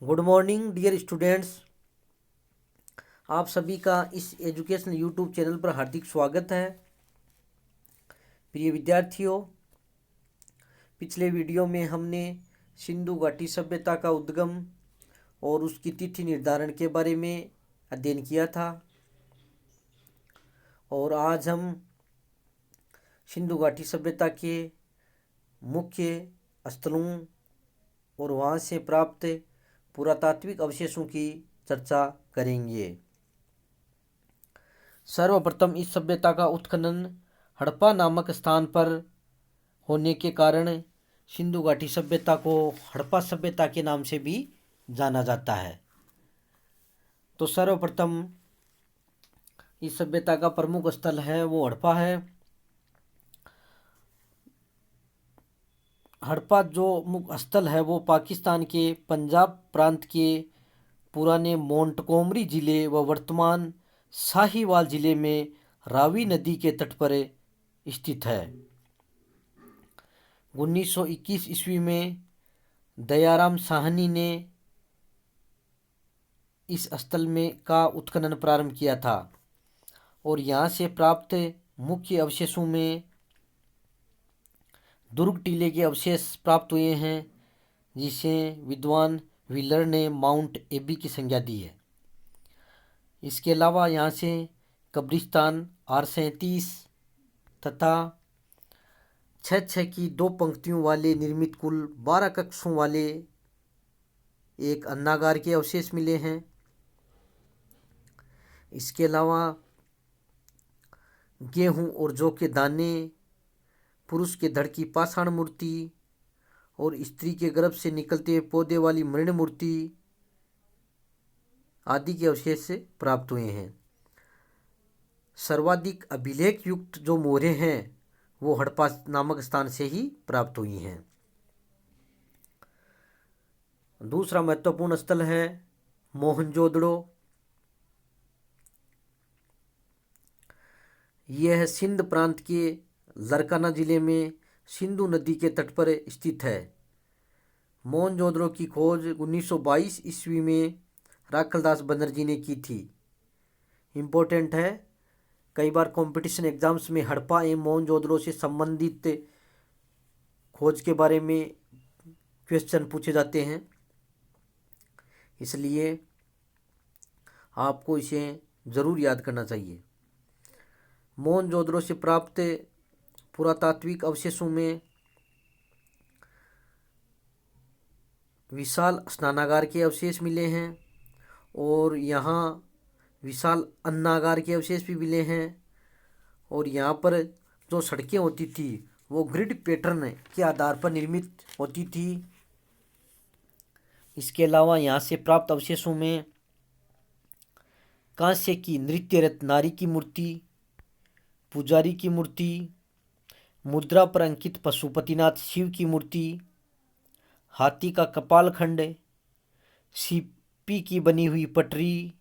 Good morning dear students. आप सभी का इस एजुकेशन यूट्यूब चैनल पर हार्दिक स्वागत है। प्रिय विद्यार्थियों, पिछले वीडियो में हमने सिंधु घाटी सभ्यता का उद्गम और उसकी तिथि निर्धारण के बारे में अध्ययन किया था और आज हम सिंधु घाटी सभ्यता के मुख्य स्थलों और वहाँ से प्राप्त पुरातात्विक अवशेषों की चर्चा करेंगे। सर्वप्रथम इस सभ्यता का उत्खनन हड़प्पा नामक स्थान पर होने के कारण सिंधु घाटी सभ्यता को हड़प्पा सभ्यता के नाम से भी जाना जाता है। तो सर्वप्रथम इस सभ्यता का प्रमुख स्थल है वो हड़प्पा है। हड़प्पा जो मुख्य स्थल है वो पाकिस्तान के पंजाब प्रांत के पुराने मोंटगोमरी जिले व वर्तमान साहिवाल जिले में रावी नदी के तट पर स्थित है। 1921 ईस्वी में दयाराम साहनी ने इस स्थल में का उत्खनन प्रारंभ किया था और यहाँ से प्राप्त मुख्य अवशेषों में दुर्ग टीले के अवशेष प्राप्त हुए हैं, जिसे विद्वान व्हीलर ने माउंट एबी की संज्ञा दी है। इसके अलावा यहाँ से कब्रिस्तान R37 तथा 6-6 की 2 पंक्तियों वाले निर्मित कुल 12 कक्षों वाले एक अन्नागार के अवशेष मिले हैं। इसके अलावा गेहूं और जौ के दाने, पुरुष के धड़ की पाषाण मूर्ति और स्त्री के गर्भ से निकलते पौधे वाली मृण मूर्ति आदि के अवशेष प्राप्त हुए हैं। सर्वाधिक अभिलेख युक्त जो मोहरें हैं वो हड़प्पा नामक स्थान से ही प्राप्त हुई हैं। दूसरा महत्वपूर्ण स्थल है मोहनजोदड़ो। यह सिंध प्रांत के लरकाना जिले में सिंधु नदी के तट पर स्थित है। मोहनजोदड़ो की खोज 1922 ईस्वी में राखलदास बनर्जी ने की थी। इम्पोर्टेंट है, कई बार कंपटीशन एग्जाम्स में हड़प्पा एवं मोहनजोदड़ो से संबंधित खोज के बारे में क्वेश्चन पूछे जाते हैं, इसलिए आपको इसे ज़रूर याद करना चाहिए। मोहनजोदड़ो से प्राप्त पुरातात्विक अवशेषों में विशाल स्नानागार के अवशेष मिले हैं और यहाँ विशाल अन्नागार के अवशेष भी मिले हैं और यहाँ पर जो सड़कें होती थी वो ग्रिड पैटर्न के आधार पर निर्मित होती थी। इसके अलावा यहाँ से प्राप्त अवशेषों में कांस्य की नृत्यरत नारी की मूर्ति, पुजारी की मूर्ति, मुद्रा पर अंकित पशुपतिनाथ शिव की मूर्ति, हाथी का कपाल खंड, सीपी की बनी हुई पटरी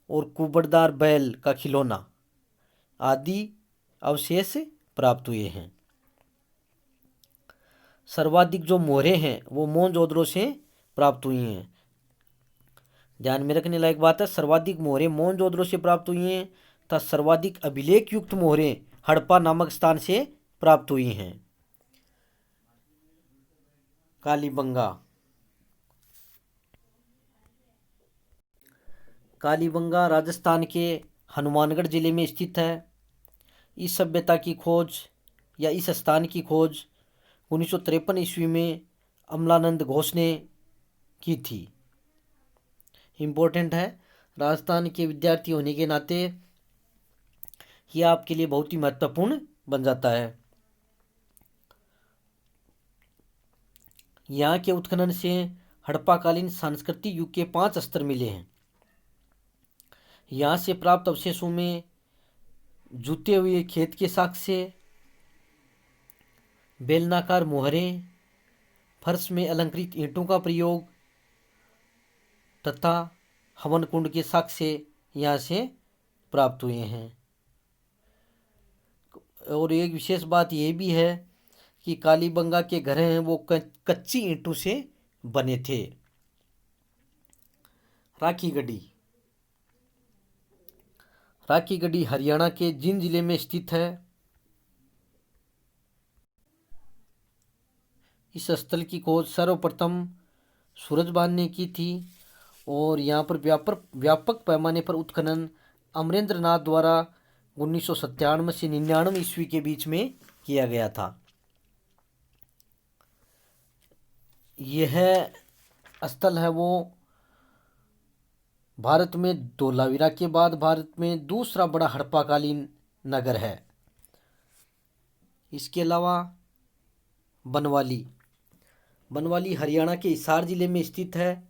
और कुबड़दार बैल का खिलौना आदि अवशेष प्राप्त हुए हैं। सर्वाधिक जो मोहरें हैं वो मोहनजोदड़ो से प्राप्त हुई हैं। ध्यान में रखने लायक बात है, सर्वाधिक मोहरें मोहनजोदड़ो से प्राप्त हुई हैं तथा सर्वाधिक अभिलेख युक्त मोहरें हड़प्पा नामक स्थान से प्राप्त हुई हैं। कालीबंगा। कालीबंगा राजस्थान के हनुमानगढ़ जिले में स्थित है। इस सभ्यता की खोज या इस स्थान की खोज 1953 ईस्वी में अमलानंद घोष ने की थी। इम्पोर्टेंट है, राजस्थान के विद्यार्थी होने के नाते यह आपके लिए बहुत ही महत्वपूर्ण बन जाता है। यहाँ के उत्खनन से हड़प्पाकालीन सांस्कृतिक युग के 5 स्तर मिले हैं। यहाँ से प्राप्त अवशेषों में जूते हुए खेत के साक्ष्य, बेलनाकार मोहरें, फर्श में अलंकृत ईंटों का प्रयोग तथा हवन कुंड के साक्ष्य यहाँ से प्राप्त हुए हैं। और एक विशेष बात यह भी है कि कालीबंगा के घर हैं वो कच्ची ईंटों से बने थे। राखी गढ़ी। राखी गढ़ी हरियाणा के जींद जिले में स्थित है। इस स्थल की खोज सर्वप्रथम सूरजभान ने की थी और यहाँ पर व्यापक पैमाने पर उत्खनन अमरेंद्र नाथ द्वारा 1997 से 99 ईस्वी के बीच में किया गया था। यह स्थल है वो भारत में धोलावीरा के बाद भारत में दूसरा बड़ा हड़प्पाकालीन नगर है। इसके अलावा बनवाली हरियाणा के हिसार जिले में स्थित है।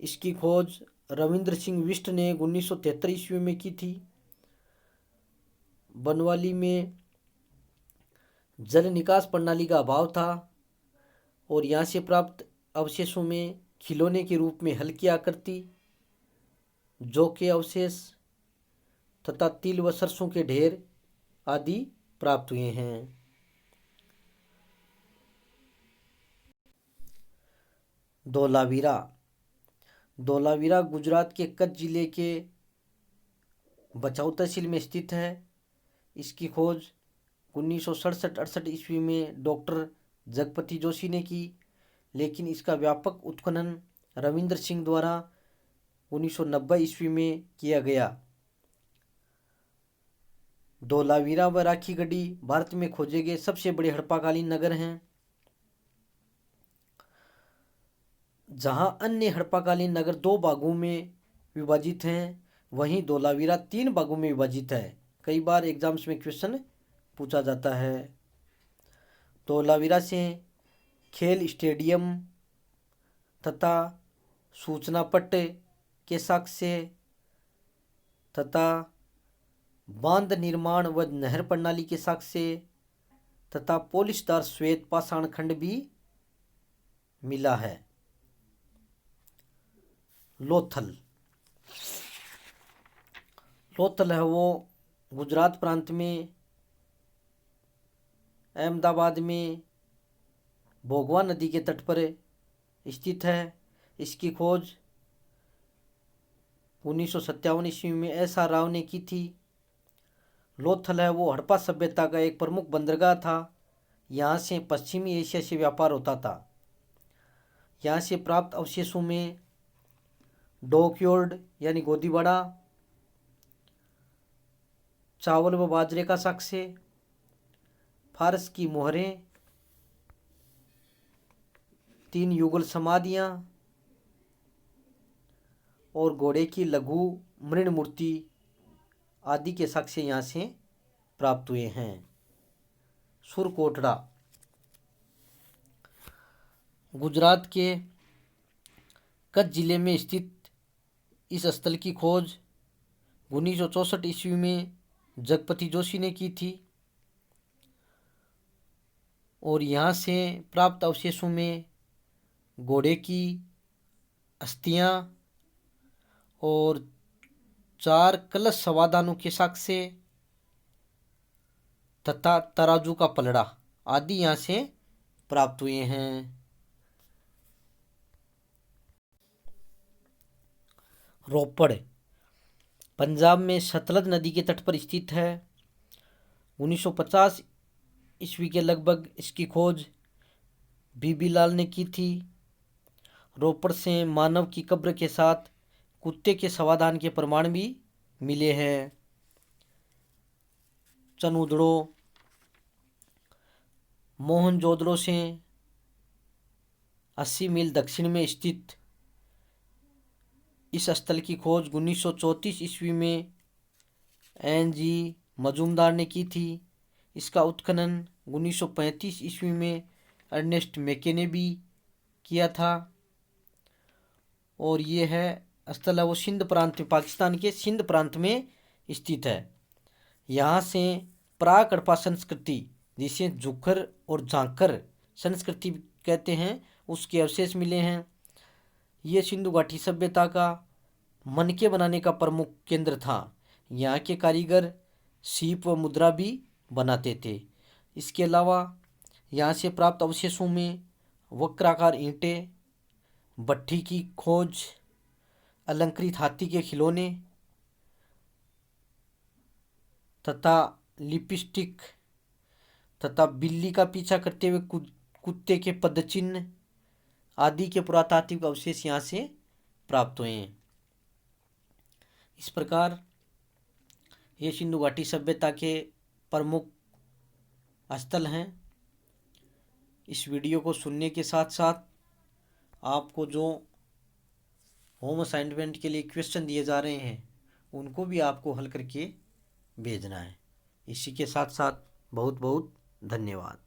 इसकी खोज रविंद्र सिंह बिष्ट ने 1973 ईस्वी में की थी। बनवाली में जल निकास प्रणाली का अभाव था और यहाँ से प्राप्त अवशेषों में खिलौने के रूप में हल्की आकृति, जौ के अवशेष तथा तिल व सरसों के ढेर आदि प्राप्त हुए हैं। धोलावीरा गुजरात के कच्छ जिले के बचाऊ तहसील में स्थित है। इसकी खोज 1967-68 ईस्वी में डॉक्टर जगपति जोशी ने की, लेकिन इसका व्यापक उत्खनन रविंद्र सिंह द्वारा 1990 ईस्वी में किया गया। धोलावीरा व राखी गढ़ी भारत में खोजे गए सबसे बड़े हड़प्पाकालीन नगर हैं। जहां अन्य हड़प्पाकालीन नगर 2 भागों में विभाजित हैं, वहीं धोलावीरा 3 भागों में विभाजित है। कई बार एग्जाम्स में क्वेश्चन पूछा जाता है। धोलावीरा से खेल स्टेडियम तथा सूचना पट्ट के साक्ष्य तथा बांध निर्माण व नहर प्रणाली के साक्ष्य तथा पोलिशदार श्वेत पाषाण खंड भी मिला है। लोथल है वो गुजरात प्रांत में अहमदाबाद में भोगवा नदी के तट पर स्थित है। इसकी खोज 1957 ईस्वी में S.R. राव ने की थी। लोथल है वो हड़प्पा सभ्यता का एक प्रमुख बंदरगाह था। यहाँ से पश्चिमी एशिया से व्यापार होता था। यहाँ से प्राप्त अवशेषों में डोकयोर्ड यानी गोदीवाड़ा, चावल व बाजरे का साक्ष्य, फारस की मोहरें, 3 युगल समाधियाँ और घोड़े की लघु मृण मूर्ति आदि के साक्ष्य यहाँ से प्राप्त हुए हैं। सुरकोटड़ा गुजरात के कच्छ जिले में स्थित इस स्थल की खोज 1964 ईस्वी में जगपति जोशी ने की थी और यहाँ से प्राप्त अवशेषों में घोड़े की अस्थियाँ और 4 कलश समाधानों के साक्ष्य तथा तराजू का पलड़ा आदि यहाँ से प्राप्त हुए हैं। रोपड़ पंजाब में सतलज नदी के तट पर स्थित है। 1950 ईस्वी के लगभग इसकी खोज बीबी लाल ने की थी। रोपड़ से मानव की कब्र के साथ कुत्ते के समाधान के प्रमाण भी मिले हैं। चनूदड़ो मोहनजोदड़ो से 80 मील दक्षिण में स्थित इस स्थल की खोज 1934 ईस्वी में N.G. मजूमदार ने की थी। इसका उत्खनन 1935 ईस्वी में अर्नेस्ट मैके ने भी किया था और ये है स्थल है वो सिंध प्रांत में, पाकिस्तान के सिंध प्रांत में स्थित है। यहाँ से प्राक हड़प्पा संस्कृति जिसे जुखर और झांकर संस्कृति कहते हैं उसके अवशेष मिले हैं। ये सिंधु घाटी सभ्यता का मनके बनाने का प्रमुख केंद्र था। यहाँ के कारीगर सीप व मुद्रा भी बनाते थे। इसके अलावा यहाँ से प्राप्त अवशेषों में वक्राकार ईंटें, भट्ठी की खोज, अलंकृत हाथी के खिलौने तथा लिपस्टिक तथा बिल्ली का पीछा करते हुए कुत्ते के पदचिन्ह आदि के पुरातात्विक अवशेष यहाँ से प्राप्त हुए हैं। इस प्रकार ये सिंधु घाटी सभ्यता के प्रमुख स्थल हैं। इस वीडियो को सुनने के साथ साथ आपको जो होम असाइनमेंट के लिए क्वेश्चन दिए जा रहे हैं उनको भी आपको हल करके भेजना है। इसी के साथ साथ बहुत बहुत धन्यवाद।